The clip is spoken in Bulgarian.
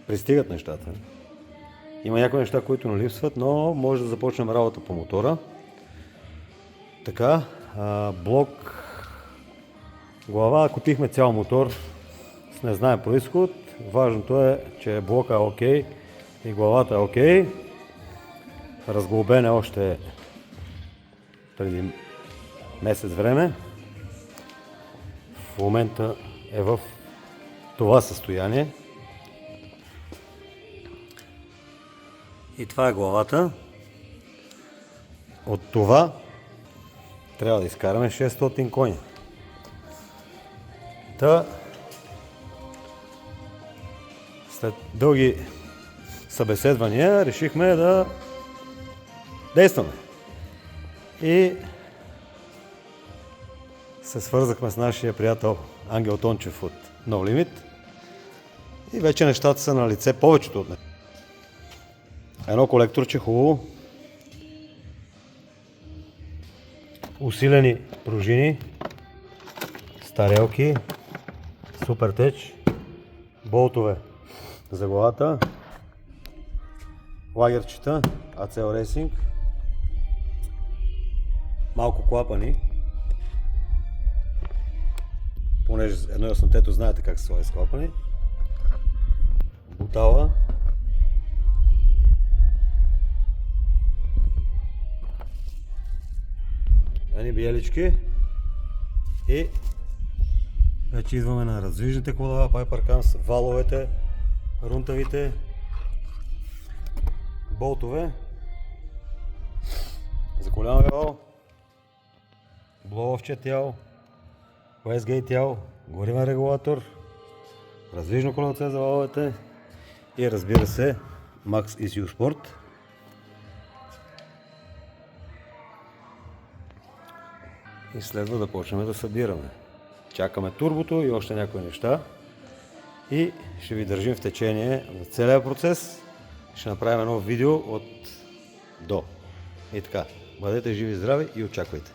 пристигат нещата. Има някои неща, които не липсват, но може да започнем работа по мотора. Така, блок глава, купихме цял мотор с незнаем происход. Важното е, че блока е окей и главата е окей. Разглобен е още преди месец време. В момента е в това състояние. И това е главата. От това трябва да изкараме 600 коня. След дълги събеседвания решихме да действаме. И се свързахме с нашия приятел Ангел Тончев от No Limit. И вече нещата са на лице, повечето от него. Едно колекторче хубаво. Усилени пружини. Старелки. Супер теч. Болтове за главата. Лагерчета. ACL Racing. Малко клапани. Понеже 1.8-тето знаете как се слага с клапани. Бутала. Едни биелички. И вече идваме на раздвижните колела, Piper Cams, валовете, рунтавите, болтове, заколяваме вал, блоовче тяло, Westgate тяло, горимен регулатор, раздвижно колелце за валовете и разбира се Max ECU Sport. И следва да почнем да събираме. Чакаме турбото и още някои неща и ще ви държим в течение за целия процес. Ще направим едно видео от до. И така, бъдете живи и здрави и очаквайте.